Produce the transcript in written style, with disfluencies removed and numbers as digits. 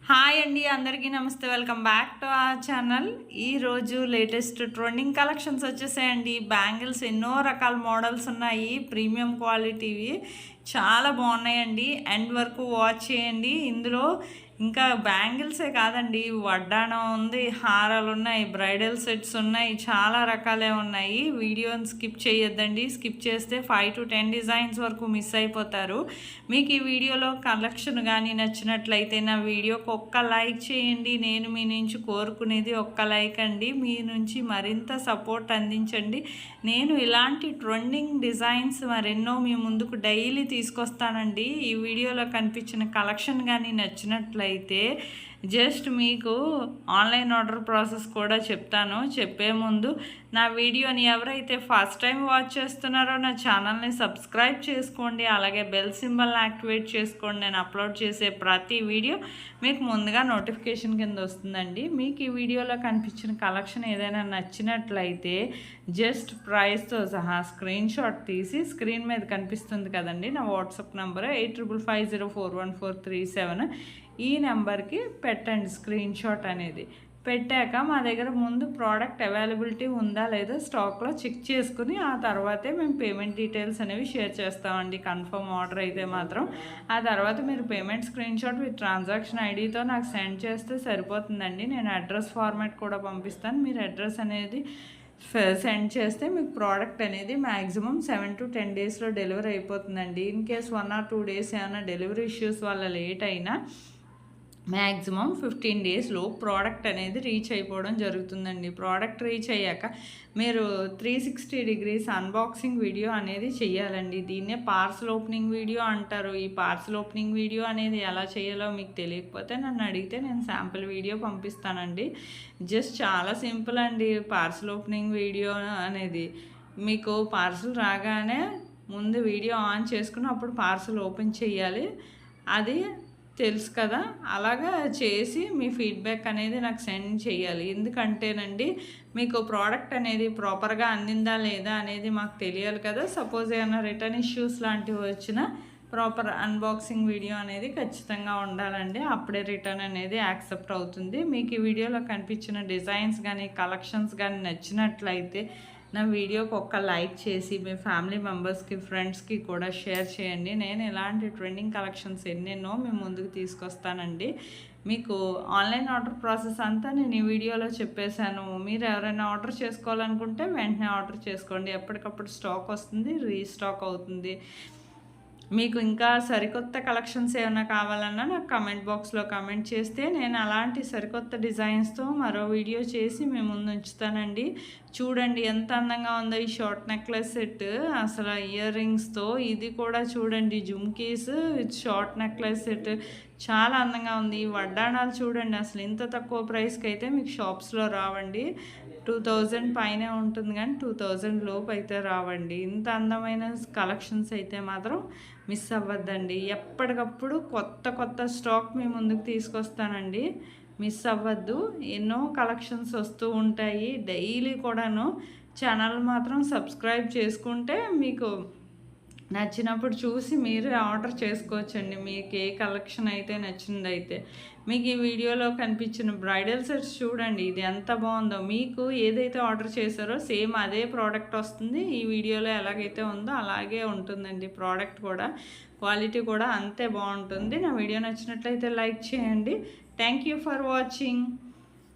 Hi అండి, అందరికీ నమస్తే. Welcome back to our channel. ఈరోజు లేటెస్ట్ ట్రెండింగ్ కలెక్షన్స్ వచ్చేసాయండి. బ్యాంగిల్స్ ఎన్నో రకాల మోడల్స్ ఉన్నాయి, ప్రీమియం క్వాలిటీవి చాలా బాగున్నాయండి. ఎండ్ వరకు వాచ్ చేయండి. ఇందులో ఇంకా బ్యాంగిల్సే కాదండి, వడ్డాణం ఉంది, హారాలు ఉన్నాయి, బ్రైడల్ సెట్స్ ఉన్నాయి, చాలా రకాలే ఉన్నాయి. వీడియోని స్కిప్ చేయొద్దండి. స్కిప్ చేస్తే 5 to 10 డిజైన్స్ వరకు మిస్ అయిపోతారు. మీకు ఈ వీడియోలో కలెక్షన్ కానీ నచ్చినట్లయితే నా వీడియోకి ఒక్క లైక్ చేయండి. నేను మీ నుంచి కోరుకునేది ఒక్క లైక్ అండి. మీ నుంచి మరింత సపోర్ట్ అందించండి. నేను ఇలాంటి ట్రెండింగ్ డిజైన్స్ మరెన్నో మీ ముందుకు డైలీ తీసుకొస్తానండి. ఈ వీడియోలో కనిపించిన కలెక్షన్ కానీ నచ్చినట్లయితే జస్ట్ మీకు ఆన్లైన్ ఆర్డర్ ప్రాసెస్ కూడా చెప్తాను. చెప్పే ముందు నా వీడియోని ఎవరైతే ఫస్ట్ టైం వాచ్ చేస్తున్నారో నా ఛానల్ని సబ్స్క్రైబ్ చేసుకోండి. అలాగే బెల్ సింబల్ని యాక్టివేట్ చేసుకోండి. నేను అప్లోడ్ చేసే ప్రతి వీడియో మీకు ముందుగా నోటిఫికేషన్ కింద వస్తుందండి. మీకు ఈ వీడియోలో కనిపించిన కలెక్షన్ ఏదైనా నచ్చినట్లయితే జస్ట్ ప్రైస్తో సహా స్క్రీన్ షాట్ తీసి స్క్రీన్ మీద కనిపిస్తుంది కదండి నా వాట్సాప్ నెంబర్ 8555041437. ఈ నెంబర్కి పెట్టండి స్క్రీన్ షాట్ అనేది. పెట్టాక మా దగ్గర ముందు ప్రోడక్ట్ అవైలబిలిటీ ఉందా లేదా స్టాక్లో చెక్ చేసుకుని ఆ తర్వాతే మేము పేమెంట్ డీటెయిల్స్ అనేవి షేర్ చేస్తామండి. కన్ఫర్మ్ ఆర్డర్ అయితే మాత్రం ఆ తర్వాత మీరు payment screen shot with transaction ఐడితో నాకు సెండ్ చేస్తే సరిపోతుందండి. నేను అడ్రస్ ఫార్మాట్ కూడా పంపిస్తాను. మీరు అడ్రస్ అనేది సెండ్ చేస్తే మీకు ప్రోడక్ట్ అనేది మ్యాక్సిమం 7 to 10 డేస్లో డెలివరీ అయిపోతుందండి. ఇన్ కేస్ 1 or 2 డేస్ ఏమైనా డెలివరీ ఇష్యూస్ వల్ల లేట్ అయినా మ్యాక్సిమం 15 డేస్లో ప్రోడక్ట్ అనేది రీచ్ అయిపోవడం జరుగుతుందండి. ప్రోడక్ట్ రీచ్ అయ్యాక మీరు 360 degrees అన్బాక్సింగ్ వీడియో అనేది చేయాలండి. దీన్నే పార్సల్ ఓపెనింగ్ వీడియో అంటారు. ఈ పార్సల్ ఓపెనింగ్ వీడియో అనేది ఎలా చేయాలో మీకు తెలియకపోతే నన్ను అడిగితే నేను శాంపుల్ వీడియో పంపిస్తానండి. జస్ట్ చాలా సింపుల్ అండి పార్సల్ ఓపెనింగ్ వీడియో అనేది. మీకు పార్సల్ రాగానే ముందు వీడియో ఆన్ చేసుకుని అప్పుడు పార్సల్ ఓపెన్ చేయాలి. అది తెలుసు కదా, అలాగా చేసి మీ ఫీడ్బ్యాక్ అనేది నాకు సెండ్ చేయాలి. ఎందుకంటేనండి మీకు ప్రోడక్ట్ అనేది ప్రాపర్గా అందిందా లేదా అనేది మాకు తెలియాలి కదా. సపోజ్ ఏమైనా రిటర్న్ ఇష్యూస్ లాంటివి వచ్చినా ప్రాపర్ అన్బాక్సింగ్ వీడియో అనేది ఖచ్చితంగా ఉండాలండి. అప్పుడే రిటర్న్ అనేది యాక్సెప్ట్ అవుతుంది. మీకు ఈ వీడియోలో కనిపించిన డిజైన్స్ కానీ కలెక్షన్స్ కానీ నచ్చినట్లయితే నా వీడియోకి ఒక్క లైక్ చేసి మీ ఫ్యామిలీ మెంబర్స్కి ఫ్రెండ్స్కి కూడా షేర్ చేయండి. నేను ఇలాంటి ట్రెండింగ్ కలెక్షన్స్ ఎన్నెన్నో మీ ముందుకు తీసుకొస్తానండి. మీకు ఆన్లైన్ ఆర్డర్ ప్రాసెస్ అంతా నేను ఈ వీడియోలో చెప్పేశాను. మీరు ఎవరైనా ఆర్డర్ చేసుకోవాలనుకుంటే వెంటనే ఆర్డర్ చేసుకోండి. ఎప్పటికప్పుడు స్టాక్ వస్తుంది, రీస్టాక్ అవుతుంది. మీకు ఇంకా సరికొత్త కలెక్షన్స్ ఏమైనా కావాలన్నా నాకు కమెంట్ బాక్స్లో కమెంట్ చేస్తే నేను అలాంటి సరికొత్త డిజైన్స్తో మరో వీడియో చేసి మేము ముందు ఉంచుతానండి. చూడండి ఎంత అందంగా ఉందో ఈ షార్ట్ నెక్లెస్ సెట్. అసలు ఇయర్ రింగ్స్తో ఇది కూడా చూడండి, jhumkis with short necklace set చాలా అందంగా ఉంది. ఈ వడ్డాణాలు చూడండి, అసలు ఇంత తక్కువ ప్రైస్కి అయితే మీకు షాప్స్లో రావండి. 2000 పైనే ఉంటుంది కానీ 2000 లోపు అయితే రావండి. ఇంత అందమైన కలెక్షన్స్ అయితే మాత్రం మిస్ అవ్వద్దండి. ఎప్పటికప్పుడు కొత్త కొత్త స్టాక్ మీ ముందుకు తీసుకొస్తానండి, మిస్ అవ్వద్దు. ఎన్నో కలెక్షన్స్ వస్తూ ఉంటాయి డైలీ కూడాను. ఛానల్ మాత్రం సబ్స్క్రైబ్ చేసుకుంటే మీకు నచ్చినప్పుడు చూసి మీరు ఆర్డర్ చేసుకోవచ్చండి. మీకు ఏ కలెక్షన్ అయితే నచ్చిందైతే. మీకు ఈ వీడియోలో కనిపించిన బ్రైడల్ సెట్స్ చూడండి, ఇది ఎంత బాగుందో. మీకు ఏదైతే ఆర్డర్ చేశారో సేమ్ అదే ప్రోడక్ట్ వస్తుంది. ఈ వీడియోలో ఎలాగైతే ఉందో అలాగే ఉంటుందండి. ప్రోడక్ట్ కూడా క్వాలిటీ కూడా అంతే బాగుంటుంది. నా వీడియో నచ్చినట్లయితే లైక్ చేయండి. Thank you for watching.